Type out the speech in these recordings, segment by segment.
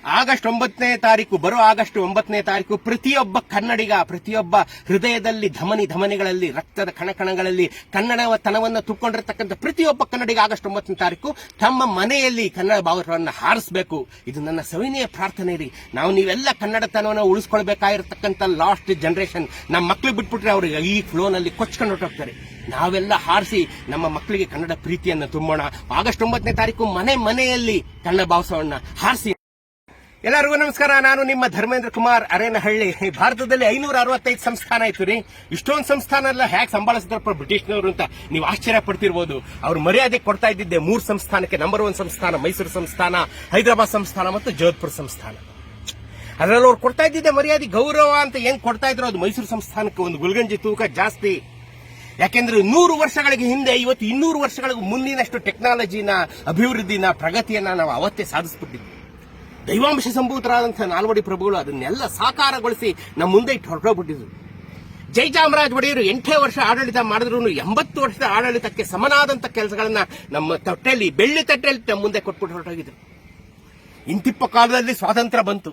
August 9ನೇ ತಾರೀಕು ಬರೋ August 9ನೇ ತಾರೀಕು ಪ್ರತಿಯೊಬ್ಬ ಕನ್ನಡಿಗ, ಪ್ರತಿಯೊಬ್ಬ ಹೃದಯದಲ್ಲಿ ಧಮನಿಗಳಲ್ಲಿ, ರಕ್ತದ ಕಣಕಣಗಳಲ್ಲಿ ಕನ್ನಡತನವನ್ನು ತುಕ್ಕೊಂಡಿರ್ತಕ್ಕಂಥ ಪ್ರತಿಯೊಬ್ಬ ಕನ್ನಡಿಗ ಆಗಸ್ಟ್ 9ನೇ ತಾರೀಕು ತಮ್ಮ ಮನೆಯಲ್ಲಿ ಕನ್ನಡ ಬಾವುಟವನ್ನು ಹಾರಿಸಬೇಕು. ಇದು ನನ್ನ ಸವಿನಯ ಪ್ರಾರ್ಥನೆ ರೀ. ನೀವೆಲ್ಲ ಕನ್ನಡತನವನ್ನು ಉಳಿಸ್ಕೊಳ್ಬೇಕಾಗಿರ್ತಕ್ಕಂಥ ಲಾಸ್ಟ್ ಜನರೇಷನ್. ನಮ್ಮ ಮಕ್ಕಳು ಬಿಟ್ಬಿಟ್ರೆ ಅವ್ರಿಗೆ ಈ ಫ್ಲೋನಲ್ಲಿ ಕೊಚ್ಕೊಂಡು ಹೊರಟೋಗ್ತಾರೆ. ನಾವೆಲ್ಲ ಹಾರಿಸಿ ನಮ್ಮ ಮಕ್ಕಳಿಗೆ ಕನ್ನಡ ಪ್ರೀತಿಯನ್ನು ತುಂಬೋಣ. ಆಗಸ್ಟ್ 9ನೇ ತಾರೀಕು ಮನೆಯಲ್ಲಿ ಕನ್ನಡ ಬಾವುಟವನ್ನು ಹಾರಿಸಿ. ಎಲ್ಲರಿಗೂ ನಮಸ್ಕಾರ. ನಾನು ನಿಮ್ಮ ಧರ್ಮೇಂದ್ರ ಕುಮಾರ್ ಅರೇನಹಳ್ಳಿ. ಭಾರತದಲ್ಲಿ 565 ಸಂಸ್ಥಾನ ಇತ್ತು ರೀ. ಇಷ್ಟೊಂದು ಸಂಸ್ಥಾನ ಎಲ್ಲ ಹೇಗೆ ಸಂಭಾಳಿಸಿದ್ರಪ್ಪ ಬ್ರಿಟಿಷ್ನವರು ಅಂತ ನೀವು ಆಶ್ಚರ್ಯ ಪಡ್ತಿರ್ಬೋದು. ಅವ್ರು ಮರ್ಯಾದೆ ಕೊಡ್ತಾ ಇದ್ದಿದ್ದೆ 3 ಸಂಸ್ಥಾನಕ್ಕೆ. ನಂಬರ್ 1 ಸಂಸ್ಥಾನ ಮೈಸೂರು ಸಂಸ್ಥಾನ, ಹೈದರಾಬಾದ್ ಸಂಸ್ಥಾನ ಮತ್ತು ಜೋಧ್ಪುರ ಸಂಸ್ಥಾನ. ಅದರಲ್ಲಿ ಅವ್ರು ಕೊಡ್ತಾ ಇದ್ದಿದ್ದೆ ಮರ್ಯಾದೆ, ಗೌರವ ಅಂತ ಏನ್ ಕೊಡ್ತಾ ಇದ್ರು ಅದು ಮೈಸೂರು ಸಂಸ್ಥಾನಕ್ಕೆ ಒಂದು ಗುಲ್ಗಂಜಿ ತೂಕ ಜಾಸ್ತಿ. ಯಾಕೆಂದ್ರೆ 100 ವರ್ಷಗಳಿಗೆ ಹಿಂದೆ ಇವತ್ತು 200 ವರ್ಷಗಳಿಗೆ ಮುಂದಿನಷ್ಟು ಟೆಕ್ನಾಲಜಿನ, ಅಭಿವೃದ್ಧಿನ, ಪ್ರಗತಿಯನ್ನ ನಾವು ಅವತ್ತೇ ಸಾಧಿಸ್ಬಿಟ್ಟಿದ್ವಿ. ದೈವಾಂಶ ಸಂಭೂತರಾದಂತಹ ನಾಲ್ವಡಿ ಪ್ರಭುಗಳು ಅದನ್ನೆಲ್ಲ ಸಾಕಾರಗೊಳಿಸಿ ನಮ್ಮ ಮುಂದೆ ಇಟ್ಟು ಹೊರಟೋಗ್ಬಿಟ್ಟಿದ್ರು. ಜಯಚಾಮರಾಜ ಒಡೆಯರು 8 ವರ್ಷ ಆಡಳಿತ ಮಾಡಿದ್ರು 80 ವರ್ಷದ ಆಡಳಿತಕ್ಕೆ ಸಮನಾದಂತ ಕೆಲಸಗಳನ್ನ ನಮ್ಮ ತಟ್ಟೆಯಲ್ಲಿ, ಬೆಳ್ಳಿ ತಟ್ಟೆಯಲ್ಲಿ ನಮ್ಮ ಮುಂದೆ ಕೊಟ್ಬಿಟ್ಟು ಹೊರಟೋಗಿದ್ರು. ಇಂತಿಪ್ಪ ಕಾಲದಲ್ಲಿ ಸ್ವಾತಂತ್ರ್ಯ ಬಂತು.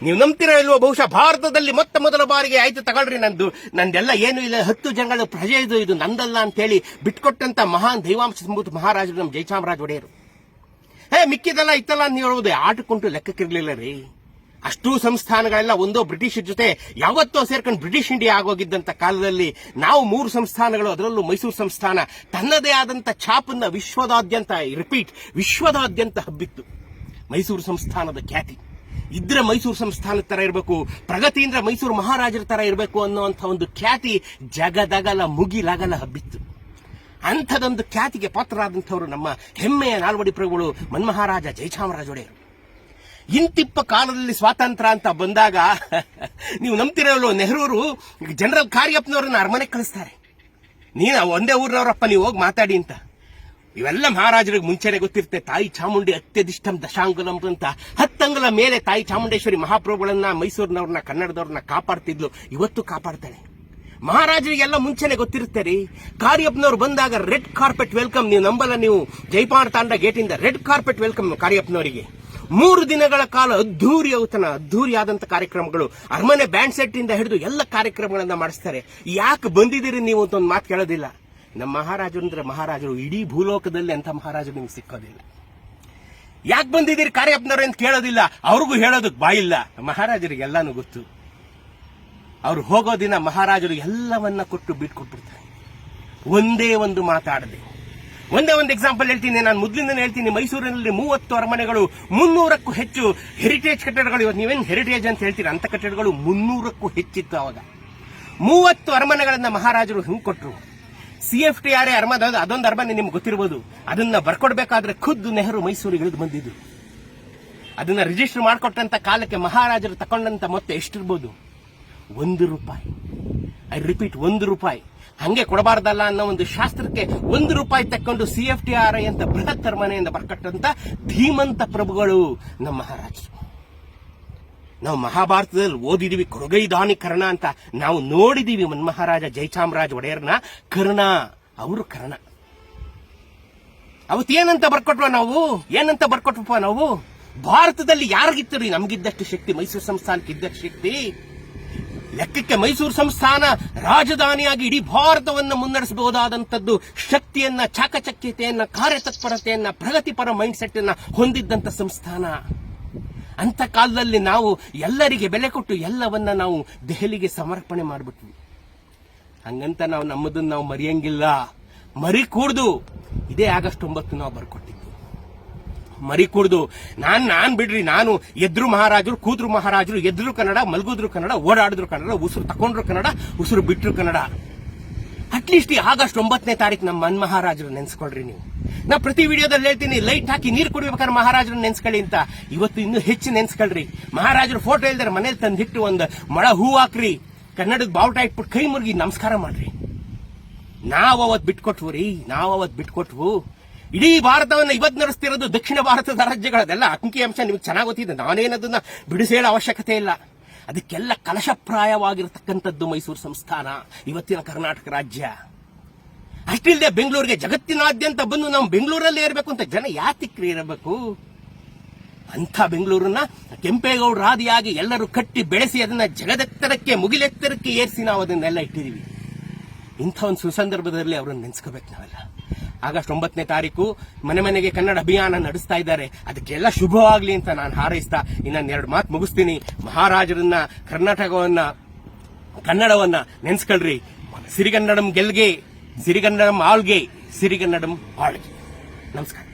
ನೀವು ನಂಬ್ತೀರಾ ಇಲ್ವೋ? ಬಹುಶಃ ಭಾರತದಲ್ಲಿ ಮೊದಲ ಬಾರಿಗೆ ಆಯ್ತು ತಗೊಳ್ರಿ, ನಂದೆಲ್ಲ ಏನು ಇಲ್ಲ, 10 ಜನಗಳ ಪ್ರಜೆ ಇದು ನಂದಲ್ಲ ಅಂತೇಳಿ ಬಿಟ್ಕೊಟ್ಟಂತ ಮಹಾನ್ ದೈವಾಂಶ ಸಂಭೂತ ಮಹಾರಾಜರು ನಮ್ಮ ಜಯಚಾಮರಾಜ ಒಡೆಯರು. ಮಿಕ್ಕಿದೆಲ್ಲ ಇತ್ತಲ್ಲ ಅಂತ ನೀವು ಹೇಳಬಹುದು. ಆಟಕ್ಕುಂಟು ಲೆಕ್ಕಕ್ಕಿರ್ಲಿಲ್ಲ ರೀ. ಅಷ್ಟೂ ಸಂಸ್ಥಾನಗಳೆಲ್ಲ ಒಂದೋ ಬ್ರಿಟಿಷ್ ಜೊತೆ ಯಾವತ್ತೋ ಸೇರ್ಕೊಂಡು ಬ್ರಿಟಿಷ್ ಇಂಡಿಯಾ ಆಗೋಗಿದ್ದಂತ ಕಾಲದಲ್ಲಿ ನಾವು 3 ಸಂಸ್ಥಾನಗಳು, ಅದರಲ್ಲೂ ಮೈಸೂರು ಸಂಸ್ಥಾನ ತನ್ನದೇ ಆದಂತ ಛಾಪನ್ನ ವಿಶ್ವದಾದ್ಯಂತ ಹಬ್ಬಿತ್ತು. ಮೈಸೂರು ಸಂಸ್ಥಾನದ ಖ್ಯಾತಿ ಇದ್ರೆ ಮೈಸೂರು ಸಂಸ್ಥಾನದ ತರ ಇರಬೇಕು, ಪ್ರಗತಿ ಅಂದ್ರೆ ಮೈಸೂರು ಮಹಾರಾಜರ ತರ ಇರಬೇಕು ಅನ್ನುವಂಥ ಒಂದು ಖ್ಯಾತಿ ಜಗದಗಲ ಮುಗಿಲಗಲ ಹಬ್ಬಿತ್ತು. ಅಂಥದೊಂದು ಖ್ಯಾತಿಗೆ ಪಾತ್ರರಾದಂಥವರು ನಮ್ಮ ಹೆಮ್ಮೆಯ ನಾಲ್ವಡಿ ಪ್ರಭುಗಳು ಮನ್ಮಹಾರಾಜ ಜಯಚಾಮರಾಜ ಒಡೆಯರು. ಇಂತಿಪ್ಪ ಕಾಲದಲ್ಲಿ ಸ್ವಾತಂತ್ರ್ಯ ಅಂತ ಬಂದಾಗ ನೀವು ನಂಬ್ತಿರಲ್ಲ, ನೆಹರೂರು ಜನರಲ್ ಕಾರ್ಯಪ್ಪನವರನ್ನ ಅರಮನೆಗೆ ಕಳಿಸ್ತಾರೆ. ನೀನು ಒಂದೇ ಊರಿನವರಪ್ಪ, ನೀವು ಹೋಗಿ ಮಾತಾಡಿ ಅಂತ. ಇವೆಲ್ಲ ಮಹಾರಾಜರಿಗೆ ಮುಂಚೆನೆ ಗೊತ್ತಿರುತ್ತೆ. ತಾಯಿ ಚಾಮುಂಡಿ ಅತ್ಯಧಿಷ್ಠಂ ದಶಾಂಗುಲಂ ಅಂತ 10 ಅಂಗುಲ ಮೇಲೆ ತಾಯಿ ಚಾಮುಂಡೇಶ್ವರಿ ಮಹಾಪ್ರಭುಗಳನ್ನ, ಮೈಸೂರಿನವ್ರನ್ನ, ಕನ್ನಡದವ್ರನ್ನ ಕಾಪಾಡ್ತಿದ್ಲು, ಇವತ್ತು ಕಾಪಾಡ್ತಾಳೆ. ಮಹಾರಾಜರಿಗೆಲ್ಲ ಮುಂಚೆನೆ ಗೊತ್ತಿರುತ್ತೆ ರೀ. ಕಾರ್ಯಪ್ಪನವ್ರು ಬಂದಾಗ ರೆಡ್ ಕಾರ್ಪೆಟ್ ವೆಲ್ಕಮ್. ನೀವು ನಂಬಲ್ಲ, ನೀವು ಜೈಪಾರ್ ತಾಂಡ ಗೇಟಿಂದ ರೆಡ್ ಕಾರ್ಪೆಟ್ ವೆಲ್ಕಮ್ ಕಾರ್ಯಪ್ಪನವರಿಗೆ. 3 ದಿನಗಳ ಕಾಲ ಅದ್ಧೂರಿಯಾದಂತ ಕಾರ್ಯಕ್ರಮಗಳು, ಅರಮನೆ ಬ್ಯಾಂಡ್ ಸೆಟ್ ಇಂದ ಹಿಡಿದು ಎಲ್ಲ ಕಾರ್ಯಕ್ರಮಗಳನ್ನ ಮಾಡಿಸ್ತಾರೆ. ಯಾಕೆ ಬಂದಿದ್ದೀರಿ ನೀವು ಅಂತ ಒಂದು ಮಾತು ಕೇಳೋದಿಲ್ಲ. ನಮ್ಮ ಮಹಾರಾಜರು ಅಂದ್ರೆ ಮಹಾರಾಜರು, ಇಡೀ ಭೂಲೋಕದಲ್ಲಿ ಅಂತ ಮಹಾರಾಜರು ನಿಮ್ಗೆ ಸಿಕ್ಕೋದಿಲ್ಲ. ಯಾಕೆ ಬಂದಿದ್ದೀರಿ ಕಾರ್ಯಪ್ಪನವ್ರು ಅಂತ ಕೇಳೋದಿಲ್ಲ. ಅವ್ರಿಗೂ ಹೇಳೋದಕ್ಕೆ ಬಾಯಿಲ್ಲ. ಮಹಾರಾಜರಿಗೆಲ್ಲಾನು ಗೊತ್ತು. ಅವ್ರು ಹೋಗೋ ದಿನ ಮಹಾರಾಜರು ಎಲ್ಲವನ್ನ ಕೊಟ್ಟು ಬಿಟ್ಕೊಟ್ಬಿಡ್ತಾರೆ. ಒಂದೇ ಒಂದು ಮಾತಾಡದೆ. ಒಂದೇ ಒಂದು ಎಕ್ಸಾಂಪಲ್ ಹೇಳ್ತೀನಿ, ನಾನು ಮೊದಲಿಂದ ಹೇಳ್ತೀನಿ. ಮೈಸೂರಿನಲ್ಲಿ 30 ಅರಮನೆಗಳು, 300ಕ್ಕೂ ಹೆಚ್ಚು ಹೆರಿಟೇಜ್ ಕಟ್ಟಡಗಳು. ಇವತ್ತು ನೀವೇನು ಹೆರಿಟೇಜ್ ಅಂತ ಹೇಳ್ತೀರಾ, ಅಂತ ಕಟ್ಟಡಗಳು 300ಕ್ಕೂ ಹೆಚ್ಚಿತ್ತು ಅವಾಗ. 30 ಅರಮನೆಗಳನ್ನ ಮಹಾರಾಜರು ಹಿಂಗ್ ಕೊಟ್ರು. CFTRA ಅರಮನೆ, ಅದೊಂದು ಅರಮನೆ ನಿಮ್ಗೆ ಗೊತ್ತಿರಬಹುದು. ಅದನ್ನ ಬರ್ಕೊಡ್ಬೇಕಾದ್ರೆ ಖುದ್ದು ನೆಹರು ಮೈಸೂರಿಗೆ ಇಳಿದು ಬಂದಿದ್ದು. ಅದನ್ನ ರಿಜಿಸ್ಟರ್ ಮಾಡಿಕೊಟ್ಟಂತ ಕಾಲಕ್ಕೆ ಮಹಾರಾಜರು ತಕೊಂಡಂತ ಮೊತ್ತ ಎಷ್ಟಿರ್ಬೋದು? 1 ರೂಪಾಯಿ. ಐ ರಿಪೀಟ್, 1 ರೂಪಾಯಿ. ಹಂಗೆ ಕೊಡಬಾರ್ದಲ್ಲ ಅನ್ನೋ ಒಂದು ಶಾಸ್ತ್ರಕ್ಕೆ 1 ರೂಪಾಯಿ ತಕ್ಕೊಂಡು CFTRA ಅಂತ ಬೃಹತ್ ಅರಮನೆಯಿಂದ ಬರ್ಕಟ್ಟಂತ ಧೀಮಂತ ಪ್ರಭುಗಳು ನಮ್ಮ ಮಹಾರಾಜರು. ನಾವು ಮಹಾಭಾರತದಲ್ಲಿ ಓದಿದೀವಿ ಕೊಡುಗೈದಾನಿ ಕರ್ಣ ಅಂತ. ನಾವು ನೋಡಿದೀವಿ ಮನ್ಮಹಾರಾಜ ಜಯಚಾಮರಾಜ ಒಡೆಯರ್ನ ಕರ್ಣ. ಅವರು ಕರ್ಣ. ಅವತ್ತೇನಂತ ಬರ್ಕೊಟ್ವ ನಾವು? ಏನಂತ ಬರ್ಕೊಟ್ವಪ್ಪ ನಾವು? ಭಾರತದಲ್ಲಿ ಯಾರಿಗಿತ್ತು ರೀ ನಮಗಿದ್ದಷ್ಟು ಶಕ್ತಿ? ಮೈಸೂರು ಸಂಸ್ಥಾನಕ್ಕೆ ಇದ್ದಷ್ಟು ಶಕ್ತಿ ಲೆಕ್ಕಕ್ಕೆ ಮೈಸೂರು ಸಂಸ್ಥಾನ ರಾಜಧಾನಿಯಾಗಿ ಇಡೀ ಭಾರತವನ್ನು ಮುನ್ನಡೆಸಬಹುದಾದಂಥದ್ದು ಶಕ್ತಿಯನ್ನ, ಚಾಕಚಕ್ಯತೆಯನ್ನ, ಕಾರ್ಯತತ್ಪರತೆಯನ್ನ, ಪ್ರಗತಿಪರ ಮೈಂಡ್ ಸೆಟ್ ಅನ್ನ ಹೊಂದಿದ್ದಂತ ಸಂಸ್ಥಾನ. ಅಂತ ಕಾಲದಲ್ಲಿ ನಾವು ಎಲ್ಲರಿಗೆ ಬೆಲೆ ಕೊಟ್ಟು ಎಲ್ಲವನ್ನ ನಾವು ದೆಹಲಿಗೆ ಸಮರ್ಪಣೆ ಮಾಡಿಬಿಟ್ವಿ. ಹಂಗಂತ ನಾವು ನಮ್ಮದನ್ನ ನಾವು ಮರೆಯಂಗಿಲ್ಲ, ಮರಿ ಕೂಡ್ದು. ಇದೇ ಆಗಸ್ಟ್ 9 ನಾವು ಬರ್ಕೊಟ್ಟಿದ್ದು. ಮರಿ ಕೂಡ್ದು ನಾನ್ ಬಿಡ್ರಿ, ನಾನು ಎದ್ರು ಮಹಾರಾಜರು, ಕೂದ್ರು ಮಹಾರಾಜರು, ಎದ್ರು ಕನ್ನಡ, ಮಲ್ಗುದ್ರು ಕನ್ನಡ, ಓಡಾಡಿದ್ರು ಕನ್ನಡ, ಉಸಿರು ತಕೊಂಡ್ರು ಕನ್ನಡ, ಉಸಿರು ಬಿಟ್ರು ಕನ್ನಡ. ಅಟ್ಲೀಸ್ಟ್ ಈ ಆಗಸ್ಟ್ 9ನೇ ತಾರೀಕು ನಮ್ಮ ಮನ್ಮಹಾರಾಜರು ನೆನ್ಸ್ಕೊಳ್ರಿ ನೀವು. ನಾ ಪ್ರತಿ ವಿಡಿಯೋದಲ್ಲಿ ಹೇಳ್ತೀನಿ, ಲೈಟ್ ಹಾಕಿ ನೀರು ಕುಡಿಬೇಕಾದ್ರೆ ಮಹಾರಾಜರು ನೆನ್ಸ್ಕೊಳ್ಳಿ ಅಂತ. ಇವತ್ತು ಇನ್ನೂ ಹೆಚ್ಚು ನೆನ್ಸ್ಕೊಳ್ರಿ. ಮಹಾರಾಜರು ಫೋಟೋ ಇಲ್ದಾರೆ ಮನೇಲಿ ತಂದಿಟ್ಟು ಒಂದು ಮೊಳ ಹೂ ಹಾಕ್ರಿ, ಕನ್ನಡದ ಬಾವುಟ ಇಟ್ಬಿಟ್ಟು ಕೈ ಮುರುಗಿ ನಮಸ್ಕಾರ ಮಾಡ್ರಿ. ನಾವು ಅವತ್ತು ಬಿಟ್ಕೊಟ್ವು. ಇಡೀ ಭಾರತವನ್ನು ಇವತ್ತು ನಡೆಸ್ತಿರೋದು ದಕ್ಷಿಣ ಭಾರತದ ರಾಜ್ಯಗಳದೆಲ್ಲ ಅಂಕಿಅಂಶ ನಿಮ್ಗೆ ಚೆನ್ನಾಗಿ ಗೊತ್ತಿದೆ. ನಾನೇನದನ್ನ ಬಿಡಿಸೇಳ ಅವಶ್ಯಕತೆ ಇಲ್ಲ. ಅದಕ್ಕೆಲ್ಲ ಕಲಶಪ್ರಾಯವಾಗಿರತಕ್ಕಂಥದ್ದು ಮೈಸೂರು ಸಂಸ್ಥಾನ, ಇವತ್ತಿನ ಕರ್ನಾಟಕ ರಾಜ್ಯ. ಅಷ್ಟಿಲ್ಲದೆ ಬೆಂಗಳೂರಿಗೆ ಜಗತ್ತಿನಾದ್ಯಂತ ಬಂದು ನಾವು ಬೆಂಗಳೂರಲ್ಲೇ ಇರಬೇಕು ಅಂತ ಜನ ಯಾತಿಕ್ರಿ ಇರಬೇಕು? ಅಂಥ ಬೆಂಗಳೂರನ್ನ ಕೆಂಪೇಗೌಡರ ಆದಿಯಾಗಿ ಎಲ್ಲರೂ ಕಟ್ಟಿ ಬೆಳೆಸಿ ಅದನ್ನ ಜಗದೆತ್ತರಕ್ಕೆ ಮುಗಿಲೆತ್ತರಕ್ಕೆ ಏರಿಸಿ ನಾವು ಅದನ್ನೆಲ್ಲ ಇಟ್ಟಿದ್ದೀವಿ. ಇಂಥ ಒಂದು ಸುಸಂದರ್ಭದಲ್ಲಿ ಅವರನ್ನು ನೆನೆಸ್ಕೋಬೇಕು ನಾವೆಲ್ಲ. ಆಗಸ್ಟ್ 9ನೇ ತಾರೀಕು ಮನೆ ಮನೆಗೆ ಕನ್ನಡ ಅಭಿಯಾನ ನಡೆಸ್ತಾ ಇದ್ದಾರೆ. ಅದಕ್ಕೆಲ್ಲ ಶುಭವಾಗ್ಲಿ ಅಂತ ನಾನು ಹಾರೈಸ್ತಾ ಇನ್ನೊಂದು 2 ಮಾತು ಮುಗಿಸ್ತೀನಿ. ಮಹಾರಾಜರನ್ನ, ಕರ್ನಾಟಕವನ್ನ, ಕನ್ನಡವನ್ನ ನೆನೆಸ್ಕೊಳ್ರಿ. ಸಿರಿಗನ್ನಡಂ ಗೆಲ್ಗೆ, ಸಿರಿಗನ್ನಡಂ ಆಳ್ಗೆ, ಸಿರಿಗನ್ನಡಂ ಆಳ್ಗೆ. ನಮಸ್ಕಾರ.